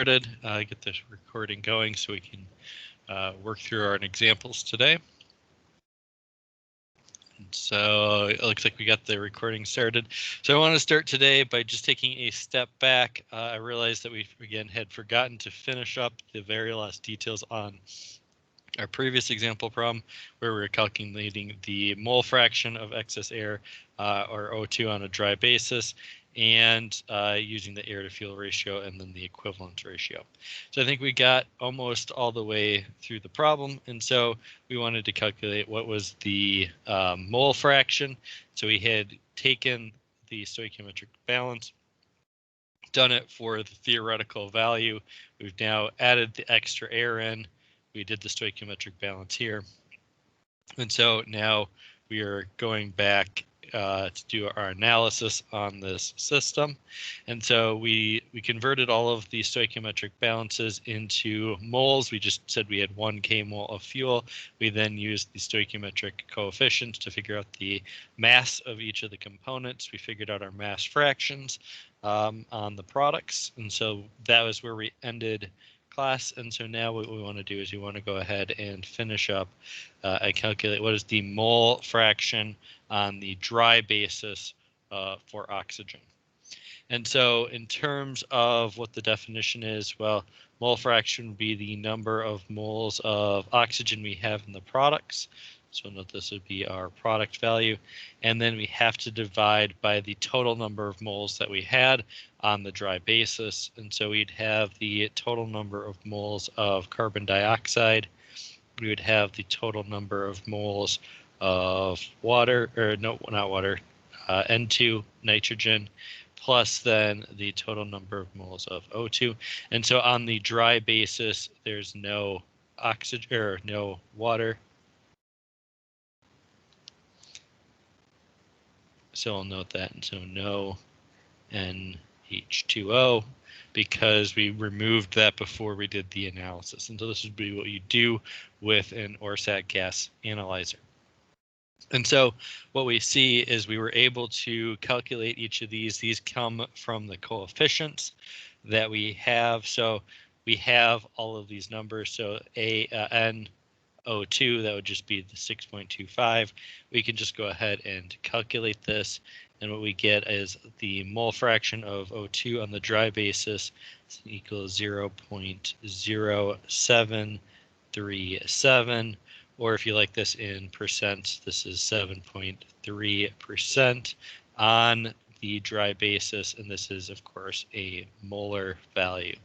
get this recording going so we can work through our examples today. And so it looks like we got the recording started. So I want to start today by just taking a step back. I realized that we, again, had forgotten to finish up the very last details on our previous example problem where we were calculating the mole fraction of excess air or O2 on a dry basis and using the air to fuel ratio and then the equivalence ratio. So I think we got almost all the way through the problem, and so we wanted to calculate what was the mole fraction. So we had taken the stoichiometric balance, done it for the theoretical value. We've now added the extra air in. We did the stoichiometric balance here. And so now we are going back to do our analysis on this system. And so we converted all of the stoichiometric balances into moles. We just said we had 1 kmol of fuel. We then used the stoichiometric coefficients to figure out the mass of each of the components. We figured out our mass fractions on the products. And so that was where we ended class. And so now what we want to do is we want to go ahead and finish up and calculate what is the mole fraction on the dry basis for oxygen. And so in terms of what the definition is, well, mole fraction would be the number of moles of oxygen we have in the products. So note this would be our product value. And then we have to divide by the total number of moles that we had on the dry basis. And so we'd have the total number of moles of carbon dioxide. We would have the total number of moles of water, or no, not water, N2, nitrogen, plus then the total number of moles of O2. And so on the dry basis, there's no oxygen or no water. So I'll note that, and so no NH2O, because we removed that before we did the analysis. And so this would be what you do with an ORSAT gas analyzer. And so what we see is we were able to calculate each of these. These come from the coefficients that we have. So we have all of these numbers. So NO2, that would just be the 6.25. We can just go ahead and calculate this. And what we get is the mole fraction of O2 on the dry basis equals 0.0737. Or if you like this in percent, this is 7.3% on the dry basis. And this is, of course, a molar value.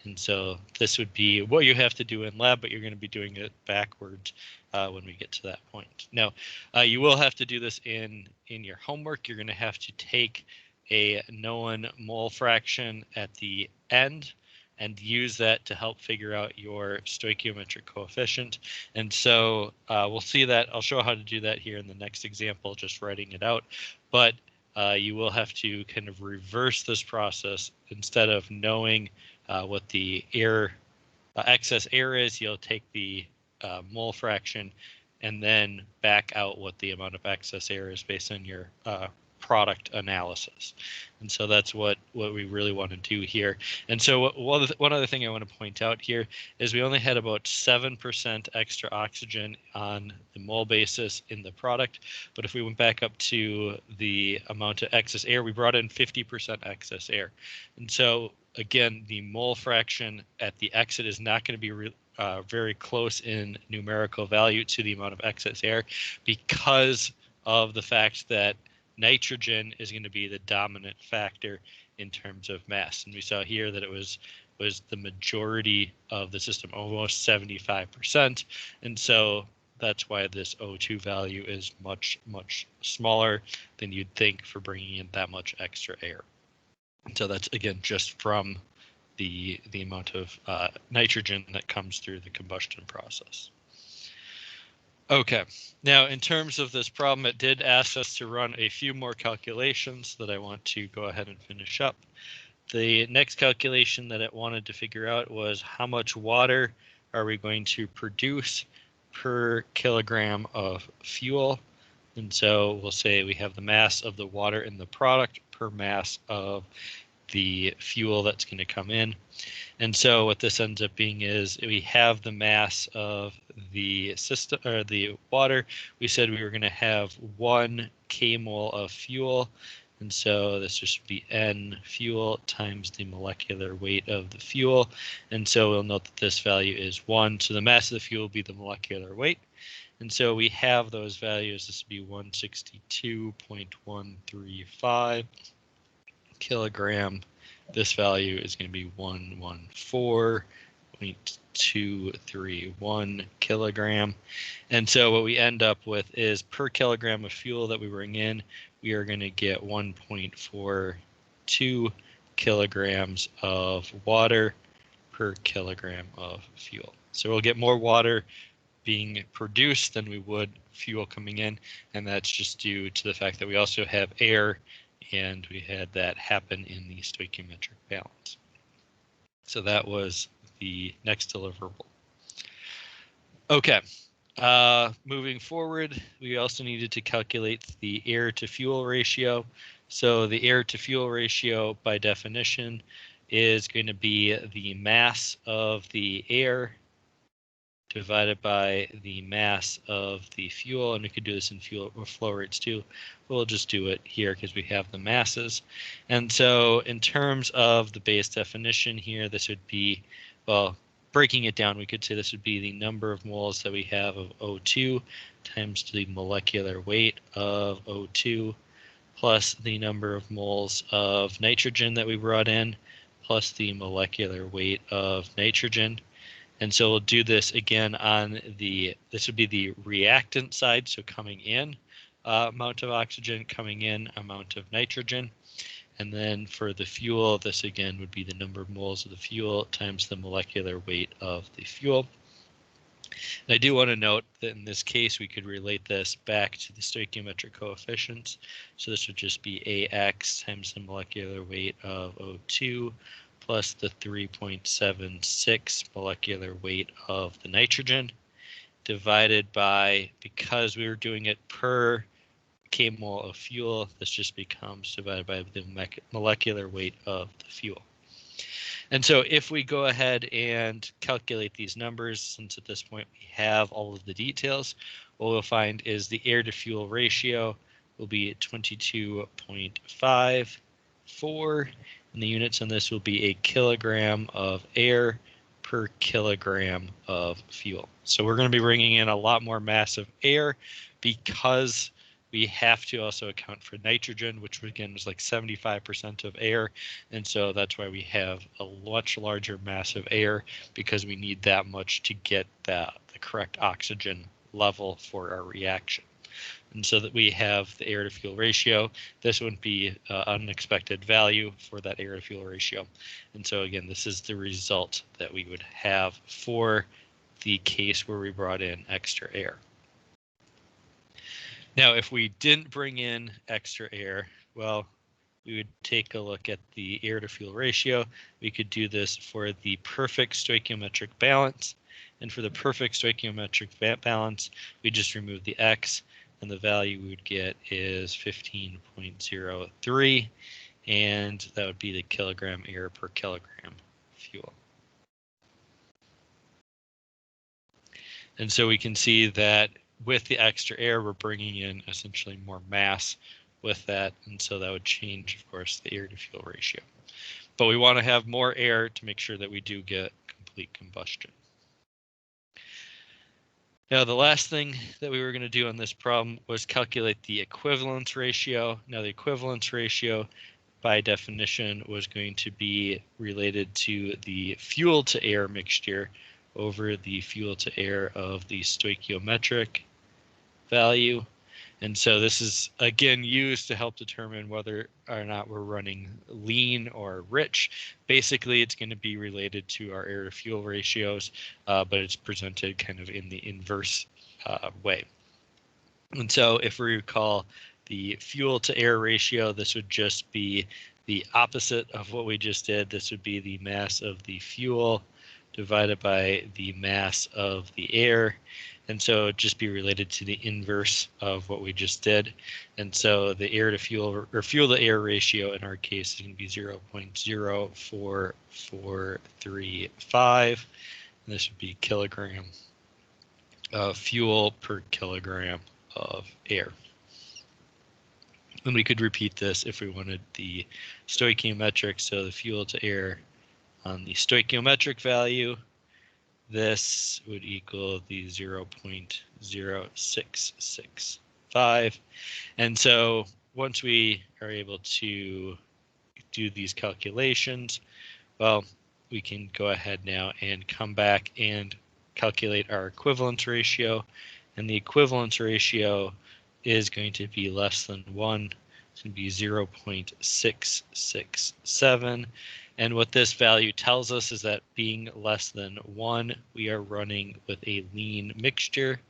And so this would be what you have to do in lab, but you're going to be doing it backwards when we get to that point. Now, you will have to do this in your homework. You're going to have to take a known mole fraction at the end and use that to help figure out your stoichiometric coefficient. And so we'll see that. I'll show how to do that here in the next example, just writing it out. But you will have to kind of reverse this process. Instead of knowing what the air excess air is, you'll take the mole fraction and then back out what the amount of excess air is based on your product analysis. And so that's what we really want to do here. And so one other thing I want to point out here is we only had about 7% extra oxygen on the mole basis in the product. But if we went back up to the amount of excess air, we brought in 50% excess air. And so again, the mole fraction at the exit is not going to be very close in numerical value to the amount of excess air because of the fact that nitrogen is going to be the dominant factor in terms of mass. And we saw here that it was the majority of the system, almost 75%. And so that's why this O2 value is much, much smaller than you'd think for bringing in that much extra air. And so that's, again, just from the amount of nitrogen that comes through the combustion process. Okay, now in terms of this problem, it did ask us to run a few more calculations that I want to go ahead and finish up. The next calculation that it wanted to figure out was how much water are we going to produce per kilogram of fuel. And so we'll say we have the mass of the water in the product per mass of the fuel that's going to come in. And so what this ends up being is we have the mass of the system, or the water. We said we were going to have 1 kmol of fuel. And so this just be N fuel times the molecular weight of the fuel. And so we'll note that this value is 1. So the mass of the fuel will be the molecular weight. And so we have those values. This would be 162.135 kilogram. This value is going to be 114.231 kilogram. And so what we end up with is per kilogram of fuel that we bring in, we are going to get 1.42 kilograms of water per kilogram of fuel. So we'll get more water being produced than we would fuel coming in, and that's just due to the fact that we also have air, and we had that happen in the stoichiometric balance. So that was the next deliverable. Okay, moving forward, we also needed to calculate the air to fuel ratio. So the air to fuel ratio, by definition, is going to be the mass of the air divided by the mass of the fuel, and we could do this in fuel or flow rates too. We'll just do it here because we have the masses. And so in terms of the base definition here, this would be, well, breaking it down, we could say this would be the number of moles that we have of O2 times the molecular weight of O2 plus the number of moles of nitrogen that we brought in plus the molecular weight of nitrogen. And so we'll do this again on this would be the reactant side, so coming in amount of oxygen, coming in amount of nitrogen. And then for the fuel, this again would be the number of moles of the fuel times the molecular weight of the fuel. And I do want to note that in this case, we could relate this back to the stoichiometric coefficients. So this would just be AX times the molecular weight of O2 plus the 3.76 molecular weight of the nitrogen divided by, because we were doing it per kmol of fuel, this just becomes divided by the molecular weight of the fuel. And so if we go ahead and calculate these numbers, since at this point we have all of the details, what we'll find is the air to fuel ratio will be 22.54, and the units on this will be a kilogram of air per kilogram of fuel. So we're going to be bringing in a lot more mass of air because we have to also account for nitrogen, which again is like 75% of air. And so that's why we have a much larger mass of air, because we need that much to get the correct oxygen level for our reaction. And so that we have the air to fuel ratio. This wouldn't be an unexpected value for that air to fuel ratio. And so again, this is the result that we would have for the case where we brought in extra air. Now, if we didn't bring in extra air, well, we would take a look at the air to fuel ratio. We could do this for the perfect stoichiometric balance. And for the perfect stoichiometric balance, we just remove the X, and the value we would get is 15.03, and that would be the kilogram air per kilogram fuel. And so we can see that with the extra air, we're bringing in essentially more mass with that, and so that would change, of course, the air to fuel ratio. But we want to have more air to make sure that we do get complete combustion. Now, the last thing that we were going to do on this problem was calculate the equivalence ratio. Now, the equivalence ratio, by definition, was going to be related to the fuel to air mixture over the fuel to air of the stoichiometric value. And so this is, again, used to help determine whether or not we're running lean or rich. Basically, it's going to be related to our air to fuel ratios, but it's presented kind of in the inverse way. And so if we recall the fuel to air ratio, this would just be the opposite of what we just did. This would be the mass of the fuel divided by the mass of the air. And so just be related to the inverse of what we just did. And so the air to fuel or fuel to air ratio in our case is going to be 0.04435. And this would be kilogram of fuel per kilogram of air. And we could repeat this if we wanted the stoichiometric, so the fuel to air on the stoichiometric value. This would equal the 0.0665. And so once we are able to do these calculations, well, we can go ahead now and come back and calculate our equivalence ratio. And the equivalence ratio is going to be less than 1. It's going to be 0.667. And what this value tells us is that being less than 1, we are running with a lean mixture.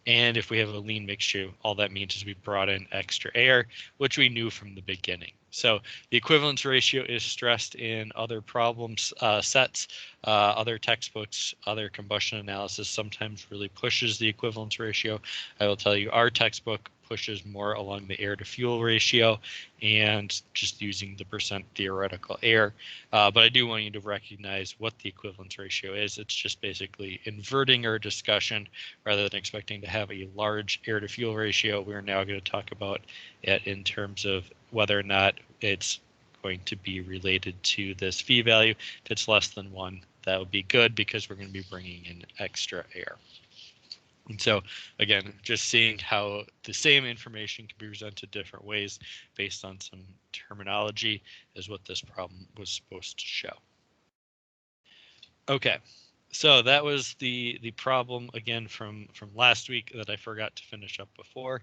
And if we have a lean mixture, all that means is we brought in extra air, which we knew from the beginning. So the equivalence ratio is stressed in other problems sets, other textbooks, other combustion analysis sometimes really pushes the equivalence ratio. I will tell you our textbook pushes more along the air to fuel ratio and just using the percent theoretical air. But I do want you to recognize what the equivalence ratio is. It's just basically inverting our discussion. Rather than expecting to have a large air to fuel ratio, we're now going to talk about it in terms of whether or not it's going to be related to this phi value. If it's less than 1, that would be good because we're going to be bringing in extra air. And so, again, just seeing how the same information can be presented different ways based on some terminology is what this problem was supposed to show. Okay, so that was the problem again from last week that I forgot to finish up before.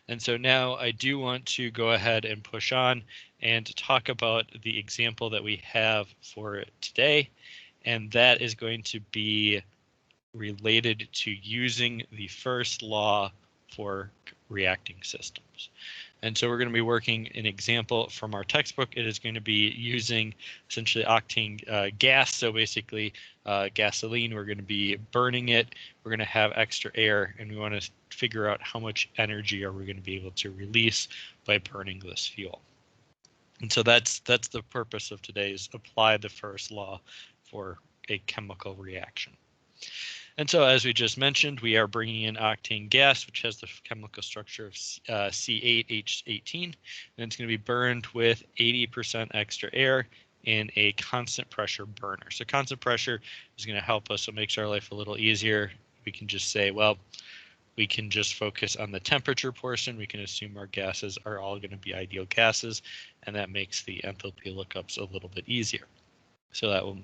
And so now I do want to go ahead and push on and talk about the example that we have for today. And that is going to be related to using the first law for reacting systems. And so we're going to be working an example from our textbook. It is going to be using essentially octane gas. So basically gasoline, we're going to be burning it. We're going to have extra air, and we want to figure out how much energy are we going to be able to release by burning this fuel. And so that's the purpose of today's apply the first law for a chemical reaction. And so, as we just mentioned, we are bringing in octane gas, which has the chemical structure of C8H18, and it's going to be burned with 80% extra air in a constant pressure burner. So constant pressure is going to help us. So it makes our life a little easier. We can just say, well, we can just focus on the temperature portion. We can assume our gases are all going to be ideal gases, and that makes the enthalpy lookups a little bit easier. So that will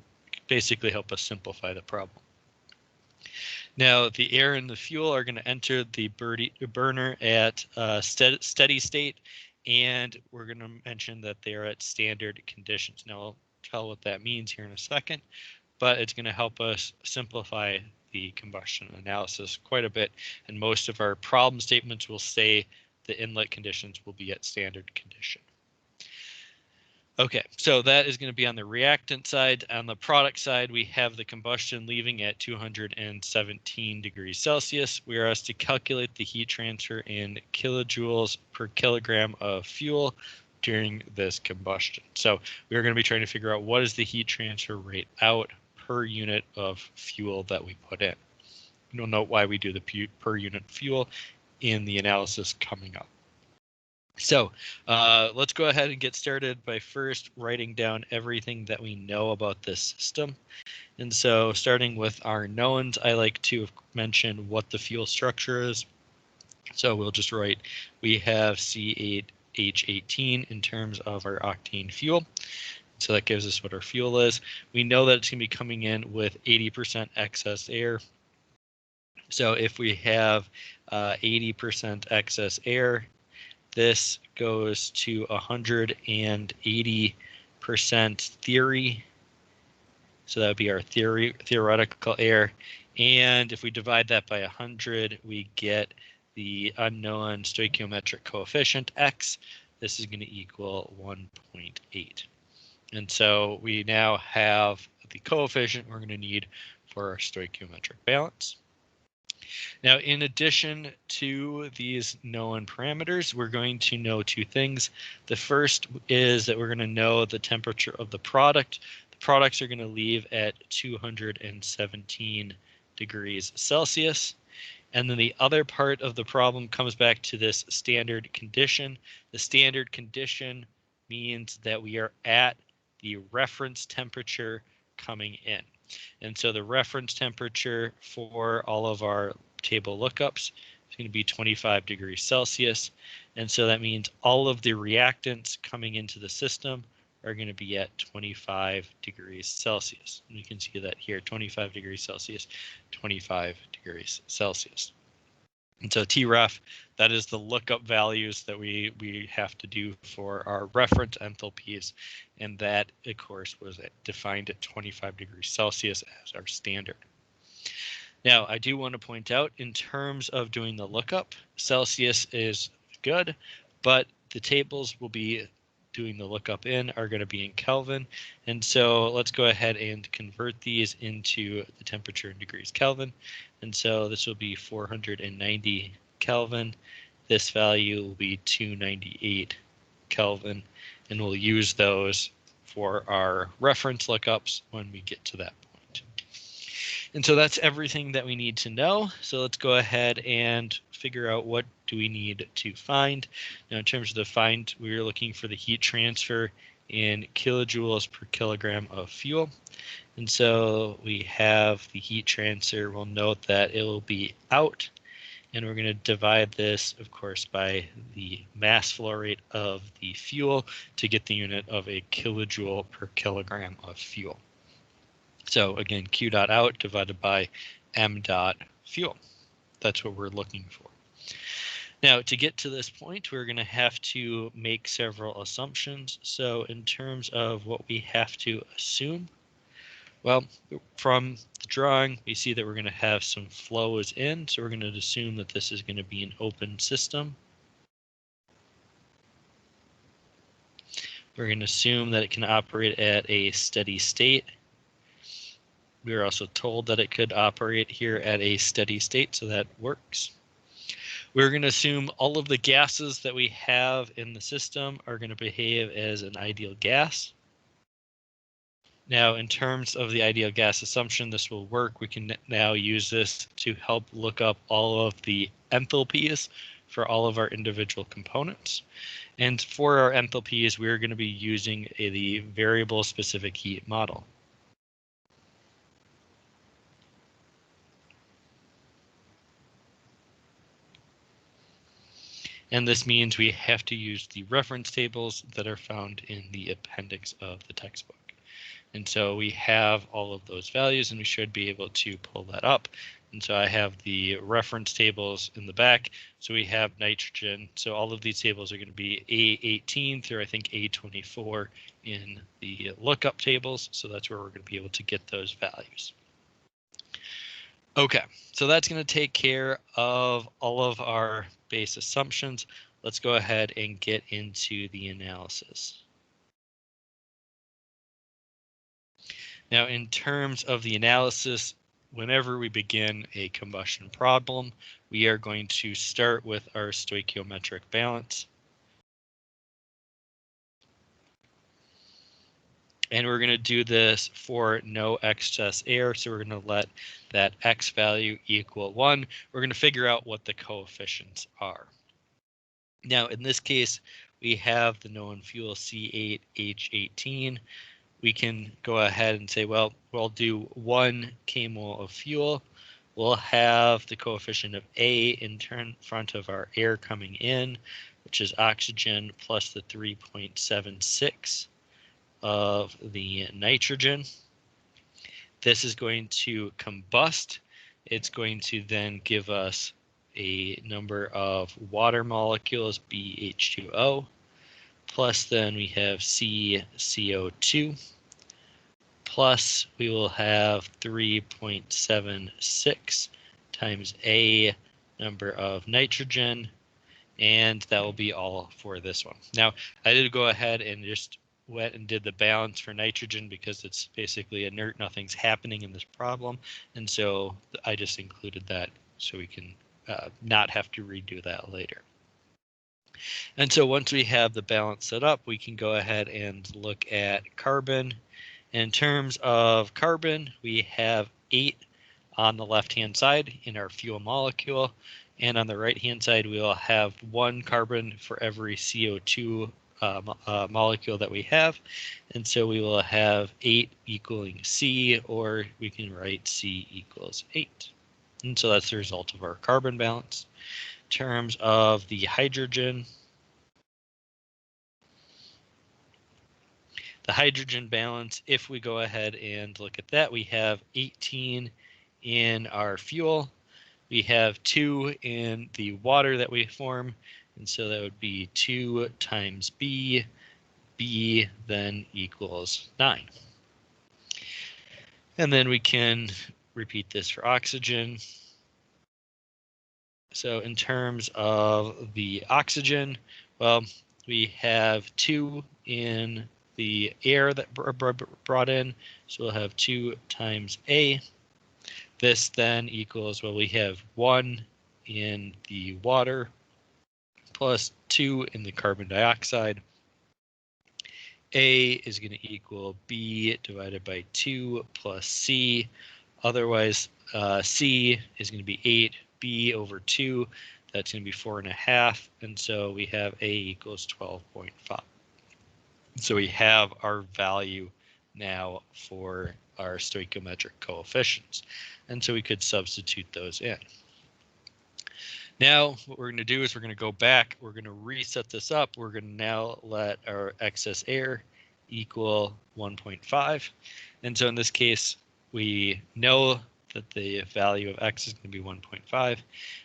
basically help us simplify the problem. Now, the air and the fuel are going to enter the burner at steady state, and we're going to mention that they are at standard conditions. Now, I'll tell what that means here in a second, but it's going to help us simplify the combustion analysis quite a bit, and most of our problem statements will say the inlet conditions will be at standard condition. Okay, so that is going to be on the reactant side. On the product side, we have the combustion leaving at 217 degrees Celsius. We are asked to calculate the heat transfer in kilojoules per kilogram of fuel during this combustion. So we are going to be trying to figure out what is the heat transfer rate out per unit of fuel that we put in. You'll note why we do the per unit fuel in the analysis coming up. So let's go ahead and get started by first writing down everything that we know about this system. And so starting with our knowns, I like to mention what the fuel structure is. So we'll just write, we have C8H18 in terms of our octane fuel. So that gives us what our fuel is. We know that it's going to be coming in with 80% excess air. So if we have 80% excess air, this goes to 180% theory. So that would be our theoretical air. And if we divide that by 100, we get the unknown stoichiometric coefficient, x. This is going to equal 1.8. And so we now have the coefficient we're going to need for our stoichiometric balance. Now, in addition to these known parameters, we're going to know two things. The first is that we're going to know the temperature of the product. The products are going to leave at 217 degrees Celsius. And then the other part of the problem comes back to this standard condition. The standard condition means that we are at the reference temperature coming in. And so the reference temperature for all of our table lookups is going to be 25 degrees Celsius. And so that means all of the reactants coming into the system are going to be at 25 degrees Celsius. And you can see that here, 25 degrees Celsius, 25 degrees Celsius. And so TREF, that is the lookup values that we have to do for our reference enthalpies. And that, of course, was defined at 25 degrees Celsius as our standard. Now, I do want to point out, in terms of doing the lookup, Celsius is good, but the tables will be doing the lookup in are going to be in Kelvin. And so let's go ahead and convert these into the temperature in degrees Kelvin. And so this will be 490 Kelvin. This value will be 298 Kelvin. And we'll use those for our reference lookups when we get to that point. And so that's everything that we need to know. So let's go ahead and figure out what do we need to find. Now, in terms of the find, we're looking for the heat transfer in kilojoules per kilogram of fuel. And so we have the heat transfer. We'll note that it will be out. And we're going to divide this, of course, by the mass flow rate of the fuel to get the unit of a kilojoule per kilogram of fuel. So again, Q dot out divided by M dot fuel. That's what we're looking for. Now, to get to this point, we're going to have to make several assumptions. So in terms of what we have to assume, well, from the drawing, we see that we're going to have some flows in. So we're going to assume that this is going to be an open system. We're going to assume that it can operate at a steady state. We were also told that it could operate here at a steady state, so that works. We're going to assume all of the gases that we have in the system are going to behave as an ideal gas. Now, in terms of the ideal gas assumption, this will work. We can now use this to help look up all of the enthalpies for all of our individual components. And for our enthalpies, we're going to be using the variable specific heat model. And this means we have to use the reference tables that are found in the appendix of the textbook. And so we have all of those values, and we should be able to pull that up. And so I have the reference tables in the back. So we have nitrogen. So all of these tables are going to be A18 through, I think, A24 in the lookup tables. So that's where we're going to be able to get those values. Okay, so that's going to take care of all of our base assumptions. Let's go ahead and get into the analysis. Now, in terms of the analysis, whenever we begin a combustion problem, we are going to start with our stoichiometric balance. And we're going to do this for no excess air. So we're going to let that X value equal 1. We're going to figure out what the coefficients are. Now, in this case, we have the known fuel C8H18. We can go ahead and say, well, we'll do 1 kmol of fuel. We'll have the coefficient of A in front of our air coming in, which is oxygen plus the 3.76 of the nitrogen. This is going to combust. It's going to then give us a number of water molecules, BH2O, plus then we have CCO2, plus we will have 3.76 times A number of nitrogen, and that will be all for this one. Now, I did go ahead and just went and did the balance for nitrogen because it's basically inert, nothing's happening in this problem, and so I just included that so we can not have to redo that later. And so once we have the balance set up, we can go ahead and look at carbon. In terms of carbon, we have 8 on the left-hand side in our fuel molecule, and on the right-hand side, we will have 1 carbon for every CO2 molecule that we have, and so we will have 8 equaling C, or we can write C equals 8. And so that's the result of our carbon balance. In terms of the hydrogen, balance, if we go ahead and look at that, we have 18 in our fuel. We have 2 in the water that we form, and so that would be 2 times B. B then equals 9. And then we can repeat this for oxygen. So in terms of the oxygen, well, we have 2 in the air that brought in, so we'll have 2 times A. This then equals, well, we have 1 in the water plus 2 in the carbon dioxide. A is going to equal B divided by 2 plus C. Otherwise, C is going to be 8. B over 2, that's going to be 4.5. And so we have A equals 12.5. So we have our value now for our stoichiometric coefficients. And so we could substitute those in. Now, what we're going to do is we're going to go back. We're going to reset this up. We're going to now let our excess air equal 1.5. And so in this case, we know that the value of x is going to be 1.5.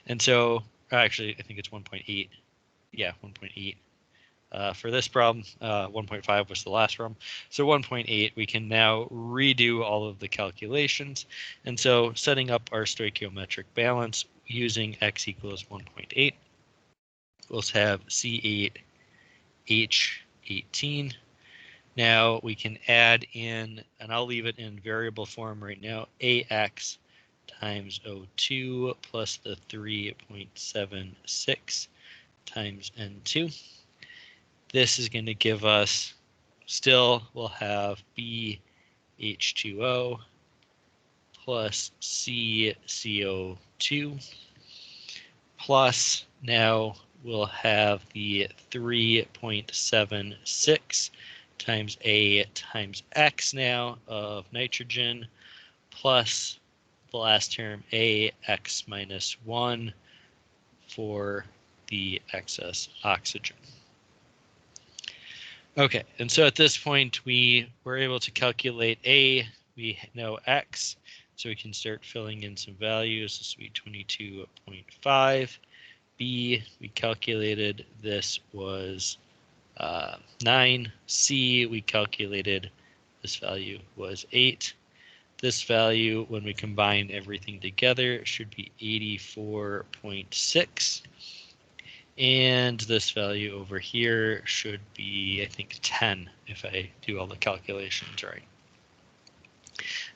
And so, actually, I think it's 1.8. Yeah, 1.8. For this problem, 1.5 was the last problem. So 1.8, we can now redo all of the calculations. And so setting up our stoichiometric balance using x equals 1.8, we'll have C8H18. Now we can add in, and I'll leave it in variable form right now, AX times O2 plus the 3.76 times N2. This is going to give us, still we'll have BH2O plus CCO2 plus, now we'll have the 3.76 times A times X now of nitrogen plus the last term AX minus 1 for the excess oxygen. Okay, and so at this point we were able to calculate A, we know X, so we can start filling in some values. This will be 22.5. B, we calculated this was 9. C, we calculated this value was 8. This value, when we combine everything together, should be 84.6. And this value over here should be, I think, 10 if I do all the calculations right.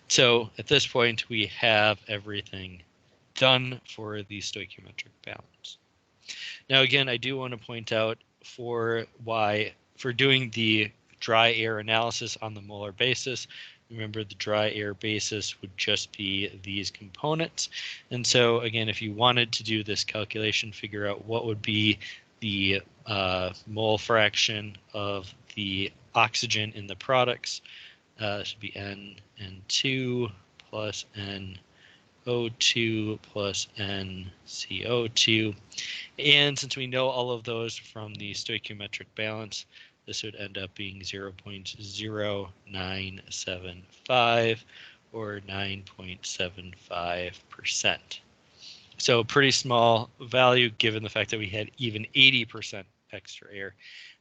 So at this point, we have everything done for the stoichiometric balance. Now, again, I do want to point out for doing the dry air analysis on the molar basis, remember the dry air basis would just be these components. And so again, if you wanted to do this calculation, figure out what would be the mole fraction of the oxygen in the products, should be N2 plus NO2 plus NCO2. And since we know all of those from the stoichiometric balance, this would end up being 0.0975 or 9.75%. So pretty small value given the fact that we had even 80% extra air.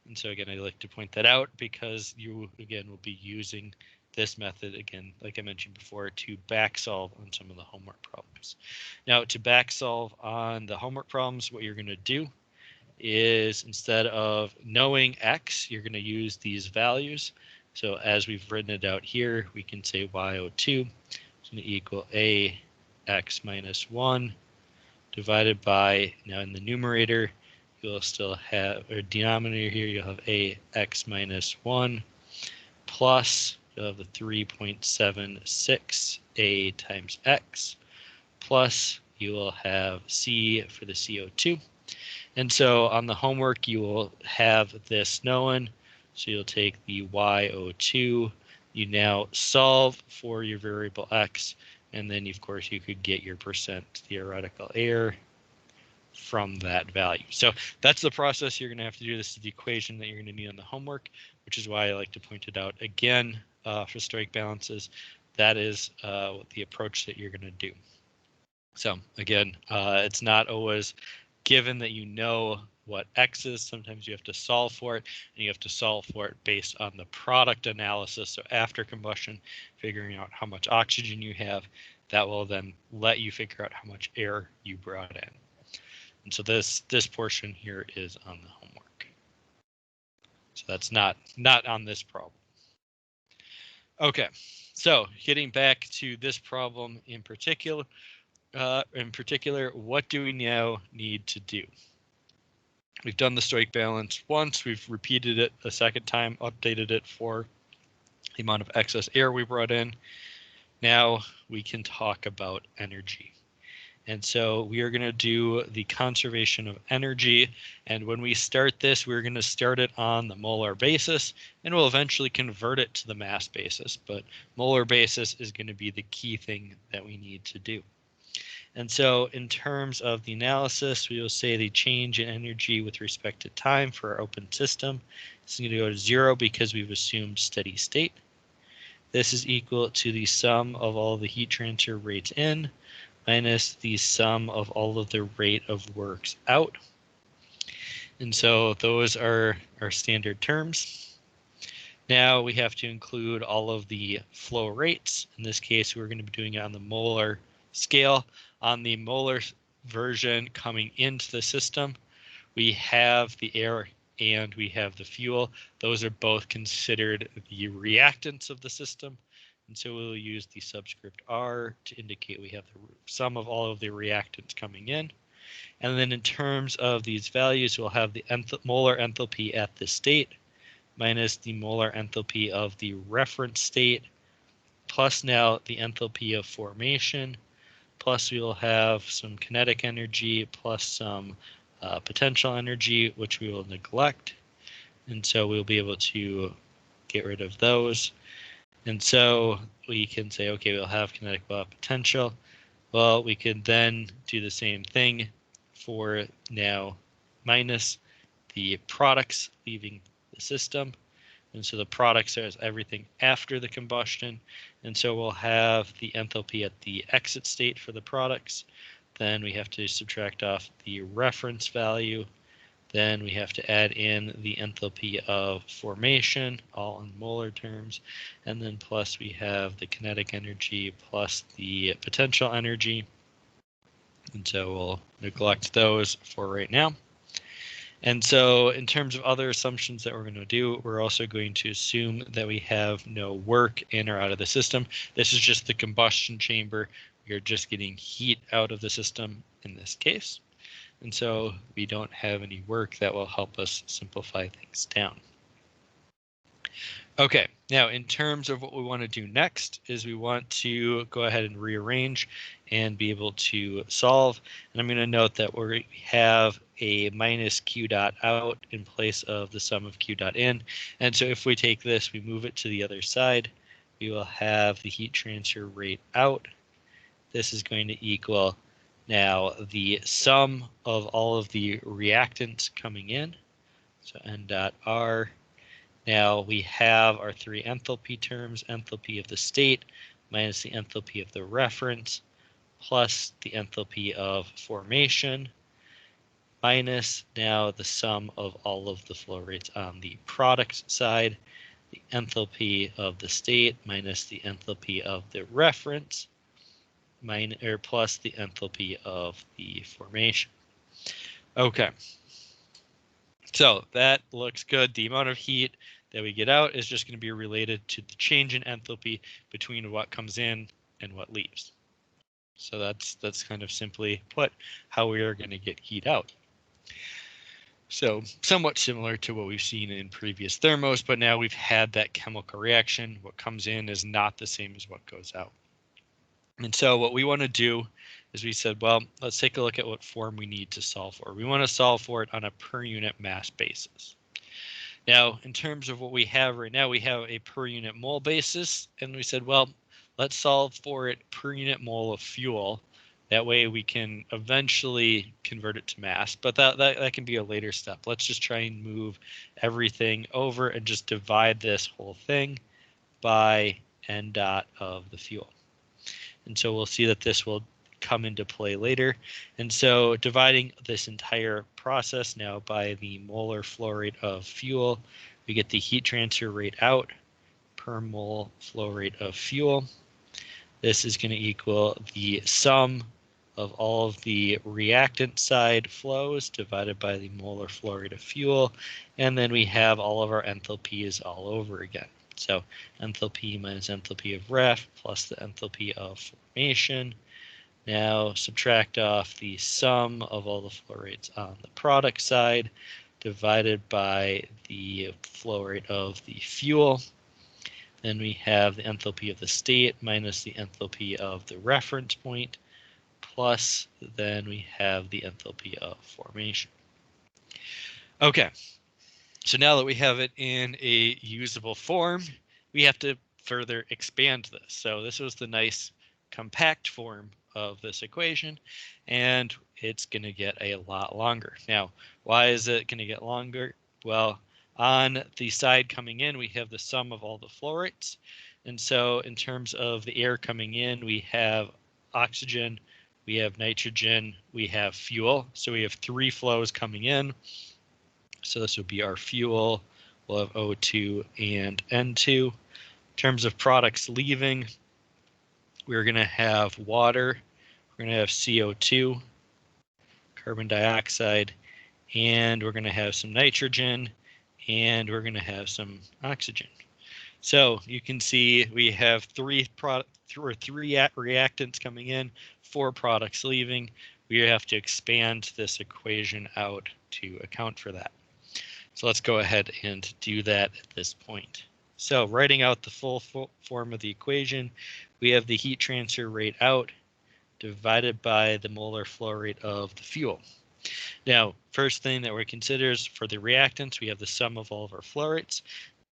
And so again, I like to point that out because you, again, will be using this method, again, like I mentioned before, to back solve on some of the homework problems. Now, to back solve on the homework problems, what you're going to do is instead of knowing X, you're going to use these values. So as we've written it out here, we can say YO2 is going to equal AX minus 1 divided by, now in the numerator, you'll still have, or denominator here, you'll have AX minus 1 plus, you'll have the 3.76 A times X plus you will have C for the CO2. And so on the homework, you will have this known. So you'll take the YO2, you now solve for your variable X, and then of course you could get your percent theoretical error from that value. So that's the process you're going to have to do. This is the equation that you're going to need on the homework, which is why I like to point it out again for stoic balances. That is the approach that you're going to do. So again, it's not always given that you know what X is. Sometimes you have to solve for it, and you have to solve for it based on the product analysis. So after combustion, figuring out how much oxygen you have, that will then let you figure out how much air you brought in. And so this portion here is on the homework. So that's not on this problem. Okay, so getting back to this problem in particular, what do we now need to do? We've done the stoic balance once, we've repeated it a second time, updated it for the amount of excess air we brought in. Now we can talk about energy. And so we are going to do the conservation of energy. And when we start this, we're going to start it on the molar basis, and we'll eventually convert it to the mass basis. But molar basis is going to be the key thing that we need to do. And so in terms of the analysis, we will say the change in energy with respect to time for our open system is going to go to 0 because we've assumed steady state. This is equal to the sum of all the heat transfer rates in minus the sum of all of the rate of works out. And so those are our standard terms. Now we have to include all of the flow rates. In this case, we're going to be doing it on the molar scale. On the molar version coming into the system, we have the air and we have the fuel. Those are both considered the reactants of the system. And so we'll use the subscript R to indicate we have the sum of all of the reactants coming in. And then in terms of these values, we'll have the molar enthalpy at the state minus the molar enthalpy of the reference state, plus now the enthalpy of formation, plus we will have some kinetic energy, plus some potential energy, which we will neglect. And so we'll be able to get rid of those. And so we can say, okay, we'll have kinetic potential. Well, we could then do the same thing for now minus the products leaving the system. And so the products is everything after the combustion. And so we'll have the enthalpy at the exit state for the products. Then we have to subtract off the reference value. Then we have to add in the enthalpy of formation, all in molar terms. And then plus we have the kinetic energy plus the potential energy. And so we'll neglect those for right now. And so in terms of other assumptions that we're going to do, we're also going to assume that we have no work in or out of the system. This is just the combustion chamber. We are just getting heat out of the system in this case. And so we don't have any work that will help us simplify things down. Okay, now in terms of what we want to do next is we want to go ahead and rearrange and be able to solve. And I'm going to note that we have a minus q dot out in place of the sum of q dot in. And so if we take this, we move it to the other side, we will have the heat transfer rate out. This is going to equal now the sum of all of the reactants coming in. So n dot r. Now we have our three enthalpy terms, enthalpy of the state minus the enthalpy of the reference plus the enthalpy of formation minus now the sum of all of the flow rates on the products side, the enthalpy of the state minus the enthalpy of the reference plus the enthalpy of the formation. Okay. So that looks good. The amount of heat that we get out is just going to be related to the change in enthalpy between what comes in and what leaves. So that's kind of simply put how we are going to get heat out. So somewhat similar to what we've seen in previous thermos, but now we've had that chemical reaction. What comes in is not the same as what goes out. And so what we want to do is we said, well, let's take a look at what form we need to solve for. We want to solve for it on a per unit mass basis. Now, in terms of what we have right now, we have a per unit mole basis, and we said, well, let's solve for it per unit mole of fuel. That way we can eventually convert it to mass, but that can be a later step. Let's just try and move everything over and just divide this whole thing by n dot of the fuel. And so we'll see that this will come into play later. And so dividing this entire process now by the molar flow rate of fuel, we get the heat transfer rate out per mole flow rate of fuel. This is going to equal the sum of all of the reactant side flows divided by the molar flow rate of fuel. And then we have all of our enthalpies all over again. So enthalpy minus enthalpy of ref plus the enthalpy of formation. Now subtract off the sum of all the flow rates on the product side divided by the flow rate of the fuel. Then we have the enthalpy of the state minus the enthalpy of the reference point, plus then we have the enthalpy of formation. Okay, so now that we have it in a usable form, we have to further expand this. So this was the nice compact form of this equation, and it's going to get a lot longer. Now, why is it going to get longer? Well, on the side coming in, we have the sum of all the flow rates. And so in terms of the air coming in, we have oxygen, we have nitrogen, we have fuel. So we have three flows coming in. So this would be our fuel. We'll have O2 and N2. In terms of products leaving, we're going to have water, we're going to have CO2, carbon dioxide, and we're going to have some nitrogen, and we're going to have some oxygen. So you can see we have three reactants coming in, 4 products leaving. We have to expand this equation out to account for that. So let's go ahead and do that at this point. So writing out the full form of the equation, we have the heat transfer rate out divided by the molar flow rate of the fuel. Now, first thing that we consider is for the reactants, we have the sum of all of our flow rates.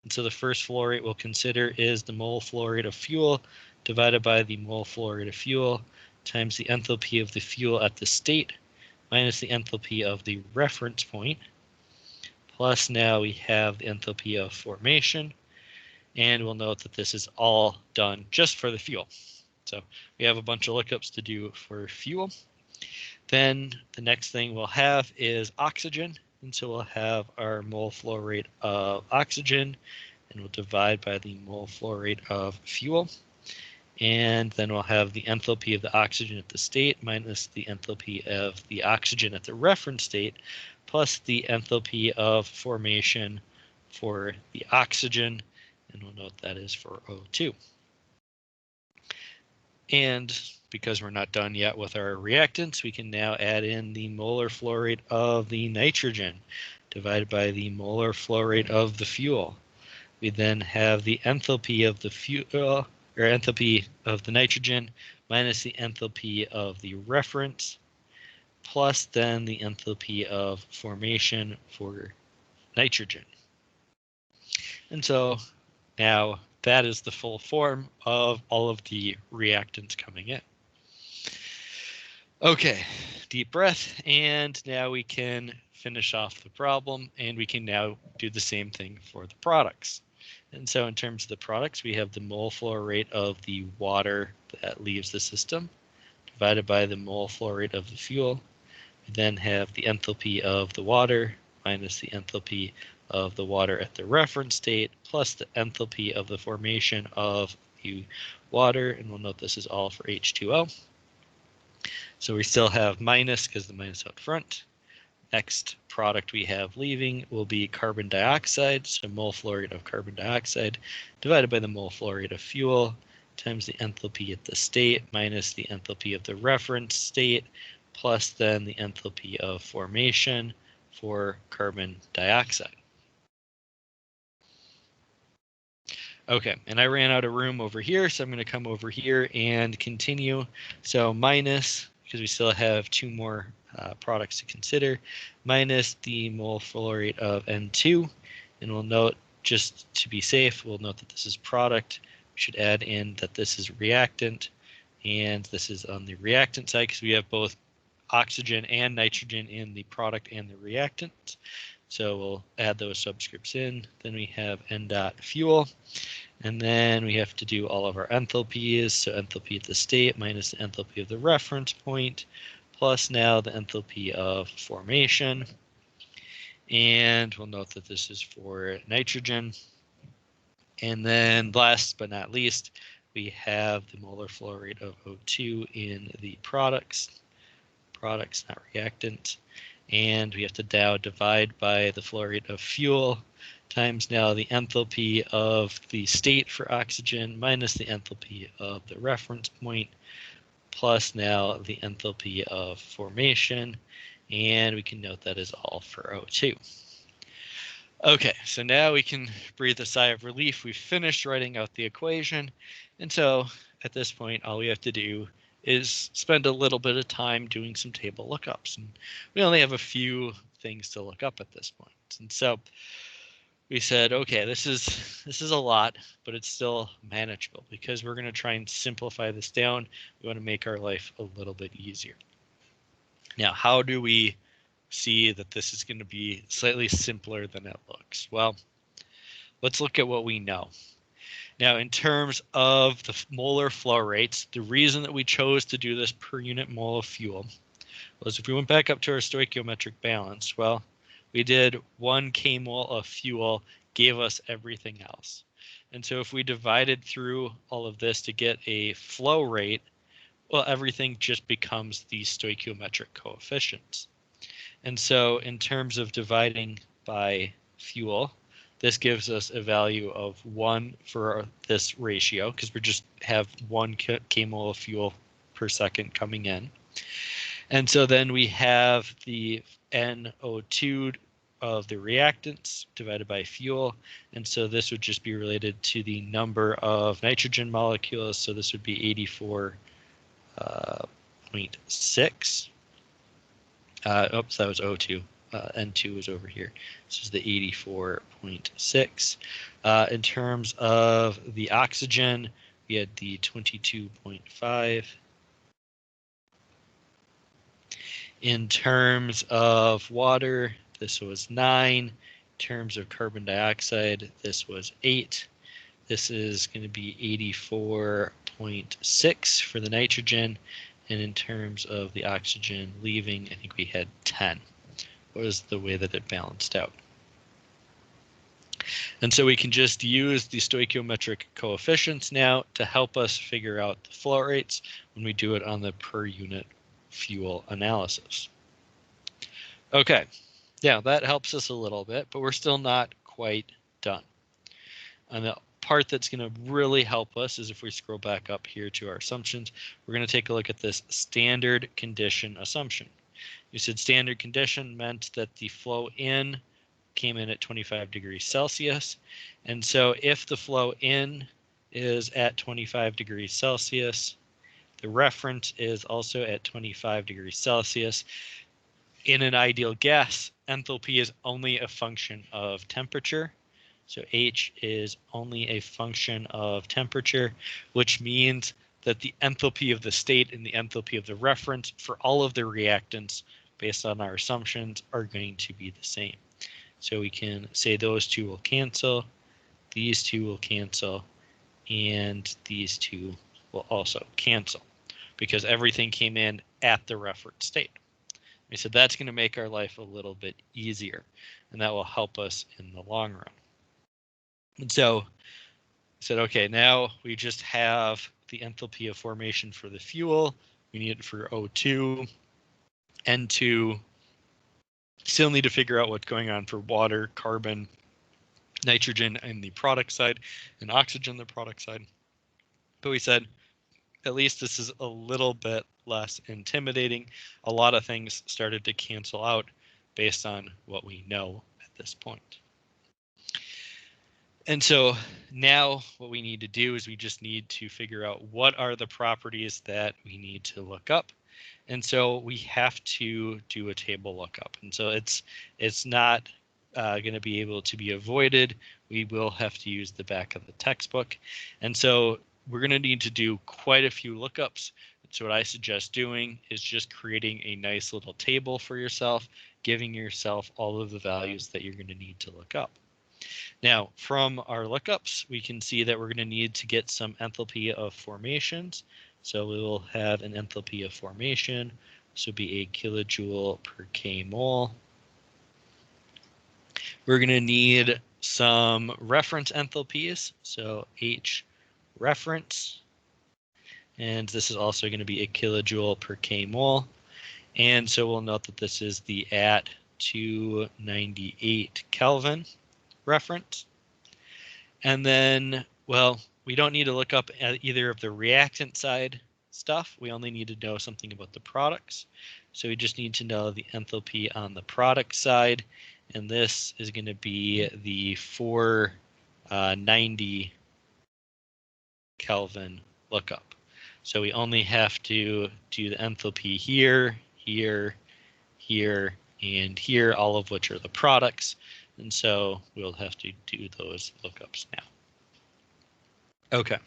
And so the first flow rate we'll consider is the mole flow rate of fuel divided by the mole flow rate of fuel times the enthalpy of the fuel at the state minus the enthalpy of the reference point. Plus now we have the enthalpy of formation, and we'll note that this is all done just for the fuel. So we have a bunch of lookups to do for fuel. Then the next thing we'll have is oxygen, and so we'll have our mole flow rate of oxygen, and we'll divide by the mole flow rate of fuel. And then we'll have the enthalpy of the oxygen at the state minus the enthalpy of the oxygen at the reference state, plus the enthalpy of formation for the oxygen, and we'll note that is for O2. And because we're not done yet with our reactants, we can now add in the molar flow rate of the nitrogen divided by the molar flow rate of the fuel. We then have the enthalpy of the fuel, or enthalpy of the nitrogen minus the enthalpy of the reference, plus then the enthalpy of formation for nitrogen. And so now that is the full form of all of the reactants coming in. Okay, deep breath, and now we can finish off the problem, and we can now do the same thing for the products. And so in terms of the products, we have the mole flow rate of the water that leaves the system divided by the mole flow rate of the fuel. We then have the enthalpy of the water minus the enthalpy of the water at the reference state plus the enthalpy of the formation of the water, and we'll note this is all for H2O. So we still have minus because the minus out front. next product we have leaving will be carbon dioxide, so mole flow rate of carbon dioxide divided by the mole flow rate of fuel times the enthalpy at the state minus the enthalpy of the reference state plus then the enthalpy of formation for carbon dioxide. Okay, and I ran out of room over here, so I'm going to come over here and continue. So minus, because we still have two more products to consider, minus the mole flow rate of N2. And we'll note, just to be safe, we'll note that this is product. We should add in that this is reactant, and this is on the reactant side because we have both oxygen and nitrogen in the product and the reactant. So we'll add those subscripts in. Then we have N dot fuel. And then we have to do all of our enthalpies. So enthalpy at the state minus the enthalpy of the reference point, plus now the enthalpy of formation. And we'll note that this is for nitrogen. And then last but not least, we have the molar flow rate of O2 in the products, not reactant. And we have to now divide by the flow rate of fuel times now the enthalpy of the state for oxygen minus the enthalpy of the reference point plus now the enthalpy of formation. And we can note that is all for O2. Okay, so now we can breathe a sigh of relief. We've finished writing out the equation. And so at this point, all we have to do is spend a little bit of time doing some table lookups. And we only have a few things to look up at this point. And so we said, okay, this is a lot, but it's still manageable because we're going to try and simplify this down. We want to make our life a little bit easier. Now, how do we see that this is going to be slightly simpler than it looks? Well, let's look at what we know. Now, in terms of the molar flow rates, the reason that we chose to do this per unit mole of fuel was if we went back up to our stoichiometric balance, well, we did 1 kmol of fuel gave us everything else. And so if we divided through all of this to get a flow rate, well, everything just becomes these stoichiometric coefficients. And so in terms of dividing by fuel, this gives us a value of 1 for this ratio because we just have 1 kmol of fuel per second coming in. And so then we have the NO2 of the reactants divided by fuel. And so this would just be related to the number of nitrogen molecules. So this would be 84.6. Oops, that was O2. N2 is over here. This is the 84.6. In terms of the oxygen, we had the 22.5. In terms of water, this was 9. In terms of carbon dioxide, this was 8. This is going to be 84.6 for the nitrogen. And in terms of the oxygen leaving, I think we had 10. Was the way that it balanced out. And so we can just use the stoichiometric coefficients now to help us figure out the flow rates when we do it on the per unit fuel analysis. Okay, yeah, that helps us a little bit, but we're still not quite done. And the part that's going to really help us is if we scroll back up here to our assumptions, we're going to take a look at this standard condition assumption. You said standard condition meant that the flow in came in at 25 degrees Celsius. And so if the flow in is at 25 degrees Celsius, the reference is also at 25 degrees Celsius. In an ideal gas, enthalpy is only a function of temperature. So H is only a function of temperature, which means that the enthalpy of the state and the enthalpy of the reference for all of the reactants based on our assumptions are going to be the same. So we can say those two will cancel, these two will cancel, and these two will also cancel because everything came in at the reference state. We said that's going to make our life a little bit easier, and that will help us in the long run. And so I said, okay, now we just have the enthalpy of formation for the fuel. We need it for O2, N2, Still need to figure out what's going on for water, carbon, nitrogen in the product side, and oxygen in the product side. But we said, at least this is a little bit less intimidating. A lot of things started to cancel out based on what we know at this point. And so now what we need to do is we just need to figure out what are the properties that we need to look up. And so we have to do a table lookup. And so it's not going to be able to be avoided. We will have to use the back of the textbook. And so we're going to need to do quite a few lookups. So what I suggest doing is just creating a nice little table for yourself, giving yourself all of the values that you're going to need to look up. Now, from our lookups, we can see that we're going to need to get some enthalpy of formations. So we will have an enthalpy of formation. This would be a kilojoule per k mole. We're going to need some reference enthalpies. So H reference. And this is also going to be a kilojoule per k mole. And so we'll note that this is the at 298 Kelvin reference. And then, well, we don't need to look up at either of the reactant side stuff. We only need to know something about the products. So we just need to know the enthalpy on the product side. And this is going to be the 490 Kelvin lookup. So we only have to do the enthalpy here, here, here, and here, all of which are the products. And so we'll have to do those lookups now. Okay,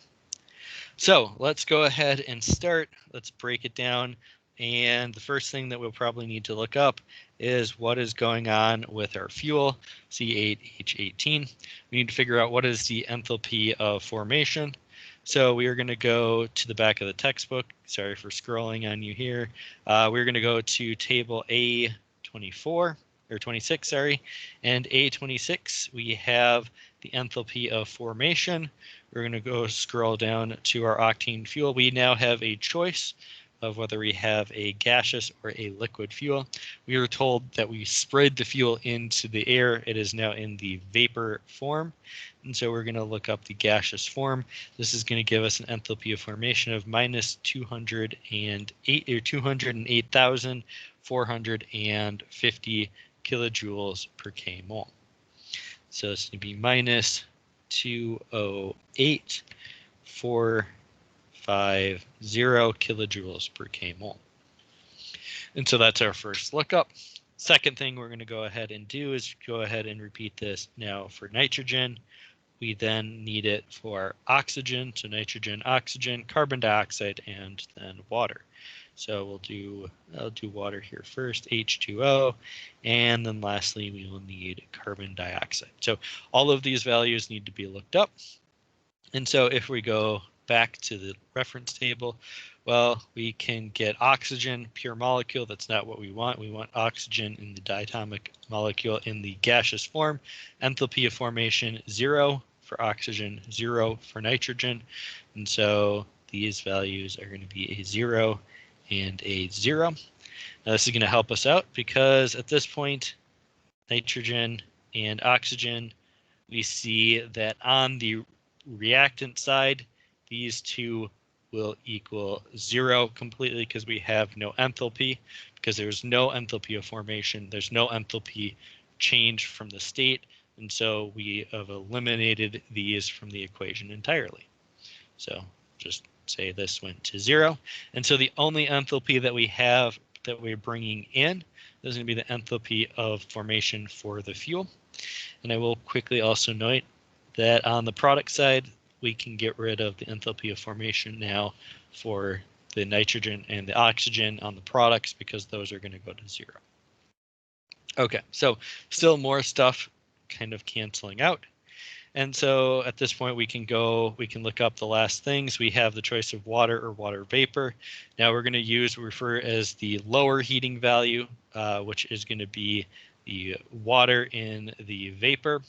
so let's go ahead and start. Let's break it down. And the first thing that we'll probably need to look up is what is going on with our fuel, C8H18. We need to figure out what is the enthalpy of formation. So we are going to go to the back of the textbook. Sorry for scrolling on you here. We're going to go to table A24 or 26, sorry, and A26. We have the enthalpy of formation. We're going to go scroll down to our octane fuel. We now have a choice of whether we have a gaseous or a liquid fuel. We were told that we sprayed the fuel into the air. It is now in the vapor form. And so we're going to look up the gaseous form. This is going to give us an enthalpy of formation of minus 208,450 kilojoules per k mole. So it's going to be minus 208,450 kilojoules per k mole. And so that's our first lookup. Second thing we're going to go ahead and do is go ahead and repeat this now for nitrogen. We then need it for oxygen, so nitrogen, oxygen, carbon dioxide, and then water. So I'll do water here first, H2O, and then lastly we will need carbon dioxide. So all of these values need to be looked up. And so if we go back to the reference table, well, we can get oxygen, pure molecule. That's not what we want. We want oxygen in the diatomic molecule in the gaseous form. Enthalpy of formation 0 for oxygen, 0 for nitrogen. And so these values are going to be a 0 and a 0. Now this is going to help us out because at this point, nitrogen and oxygen, we see that on the reactant side, these two will equal 0 completely because we have no enthalpy. Because there's no enthalpy of formation, there's no enthalpy change from the state, and so we have eliminated these from the equation entirely. So just say this went to 0, and so the only enthalpy that we have that we're bringing in is going to be the enthalpy of formation for the fuel. And I will quickly also note that on the product side, we can get rid of the enthalpy of formation now for the nitrogen and the oxygen on the products because those are going to go to 0. Okay, so still more stuff kind of canceling out. And so at this point we can look up the last things. We have the choice of water or water vapor. Now we're going to refer as the lower heating value, which is going to be the water in the vapor.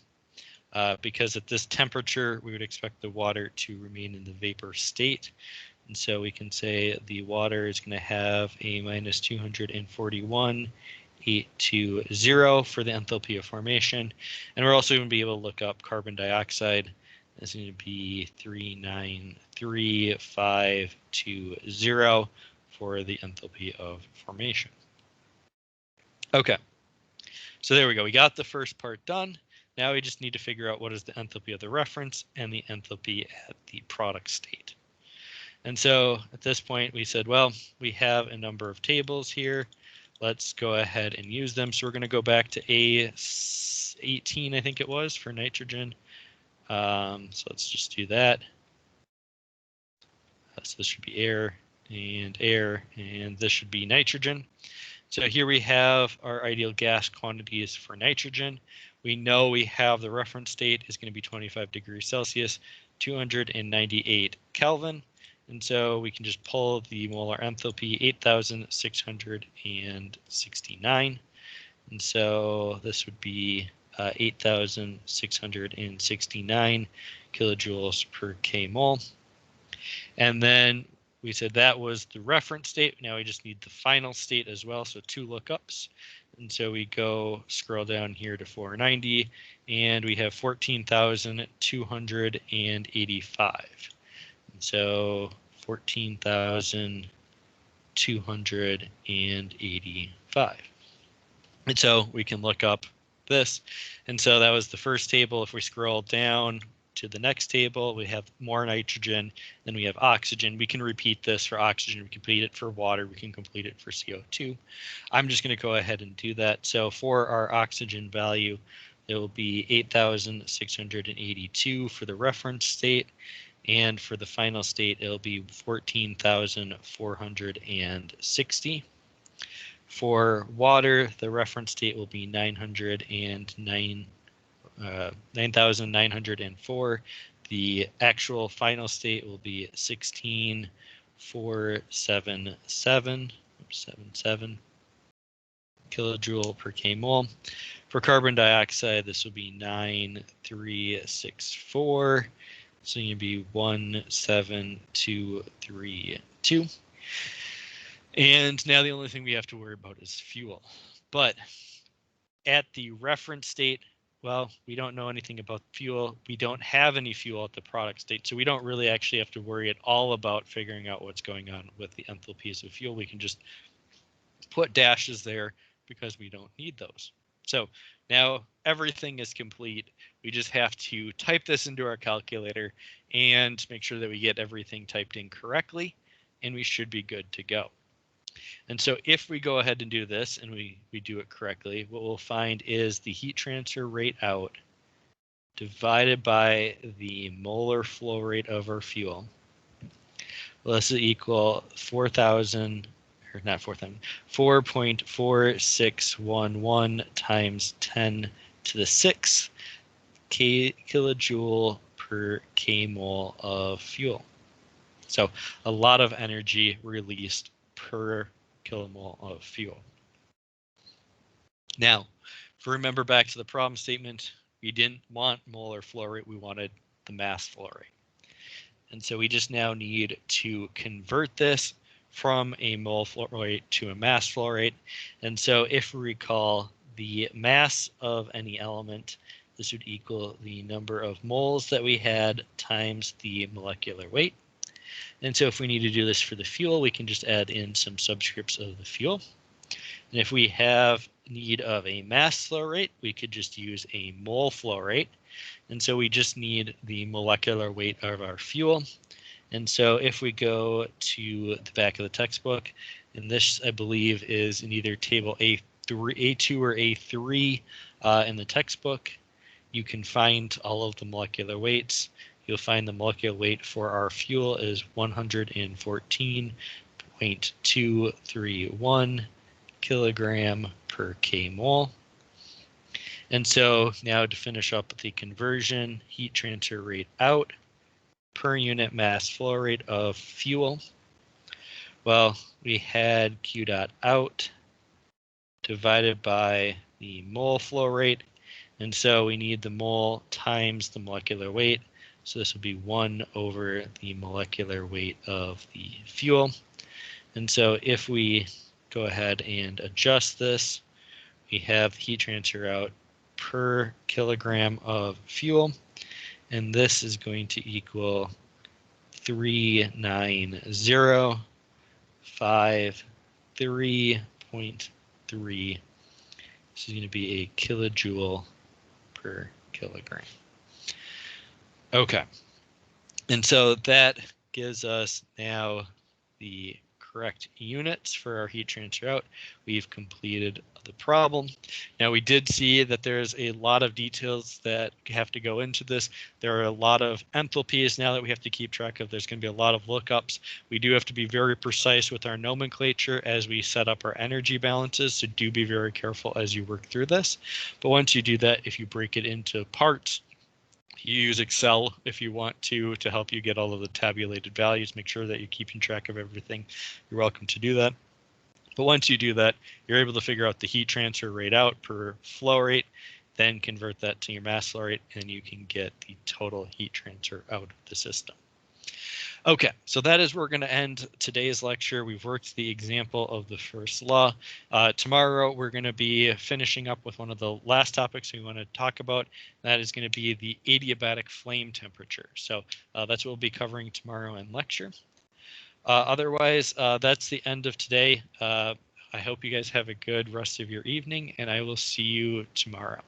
Because at this temperature, we would expect the water to remain in the vapor state. And so we can say the water is going to have a minus 241 820 for the enthalpy of formation. And we're also going to be able to look up carbon dioxide. It's going to be 393520 for the enthalpy of formation. Okay, so there we go. We got the first part done. Now we just need to figure out what is the enthalpy of the reference and the enthalpy at the product state. And so at this point we said, well, we have a number of tables here. Let's go ahead and use them. So we're going to go back to A18, I think it was, for nitrogen. So let's just do that. So this should be air, and this should be nitrogen. So here we have our ideal gas quantities for nitrogen. We know we have the reference state is going to be 25 degrees Celsius, 298 Kelvin. And so we can just pull the molar enthalpy, 8,669. And so this would be 8,669 kilojoules per k-mole. And then we said that was the reference state. Now we just need the final state as well. So 2 lookups. And so we scroll down here to 490, and we have 14,285. So 14,285. And so we can look up this. And so that was the first table. If we scroll down to the next table, we have more nitrogen, then we have oxygen. We can repeat this for oxygen, we can complete it for water, we can complete it for CO2. I'm just going to go ahead and do that. So for our oxygen value, it will be 8,682 for the reference state. And for the final state, it'll be 14,460. For water, the reference state will be 9,904. The actual final state will be 16,477 kilojoule per k-mole. For carbon dioxide, this will be 9,364. So you'd be 1,7,232. And now the only thing we have to worry about is fuel. But at the reference state, well, we don't know anything about fuel. We don't have any fuel at the product state. So we don't really actually have to worry at all about figuring out what's going on with the enthalpies of fuel. We can just put dashes there because we don't need those. So now everything is complete. We just have to type this into our calculator and make sure that we get everything typed in correctly, and we should be good to go. And so if we go ahead and do this and we do it correctly, what we'll find is the heat transfer rate out divided by the molar flow rate of our fuel. Well, this is equal 4.4611 times 10 to the 6th kilojoule per k-mole of fuel. So a lot of energy released per kilomole of fuel. Now, if we remember back to the problem statement, we didn't want molar flow rate, we wanted the mass flow rate. And so we just now need to convert this from a mole flow rate to a mass flow rate. And so if we recall, the mass of any element, this would equal the number of moles that we had times the molecular weight. And so if we need to do this for the fuel, we can just add in some subscripts of the fuel. And if we have need of a mass flow rate, we could just use a mole flow rate. And so we just need the molecular weight of our fuel. And so if we go to the back of the textbook, and this I believe is in either table A2 or A3 in the textbook, you can find all of the molecular weights. You'll find the molecular weight for our fuel is 114.231 kilogram per k-mole. And so now to finish up the conversion, heat transfer rate out per unit mass flow rate of fuel. Well, we had Q dot out divided by the mole flow rate. And so we need the mole times the molecular weight. So this would be 1 over the molecular weight of the fuel. And so if we go ahead and adjust this, we have heat transfer out per kilogram of fuel, and this is going to equal 39053.3. This is going to be a kilojoule per kilogram. Okay, and so that gives us now the correct units for our heat transfer out. We've completed the problem. Now we did see that there's a lot of details that have to go into this. There are a lot of enthalpies now that we have to keep track of. There's going to be a lot of lookups. We do have to be very precise with our nomenclature as we set up our energy balances, so do be very careful as you work through this. But once you do that, if you break it into parts, you use Excel if you want to help you get all of the tabulated values. Make sure that you're keeping track of everything. You're welcome to do that. But once you do that, you're able to figure out the heat transfer rate out per flow rate, then convert that to your mass flow rate, and you can get the total heat transfer out of the system. Okay, so that is where we're going to end today's lecture. We've worked the example of the first law. Tomorrow, we're going to be finishing up with one of the last topics we want to talk about. That is going to be the adiabatic flame temperature. So that's what we'll be covering tomorrow in lecture. Otherwise, that's the end of today. I hope you guys have a good rest of your evening, and I will see you tomorrow.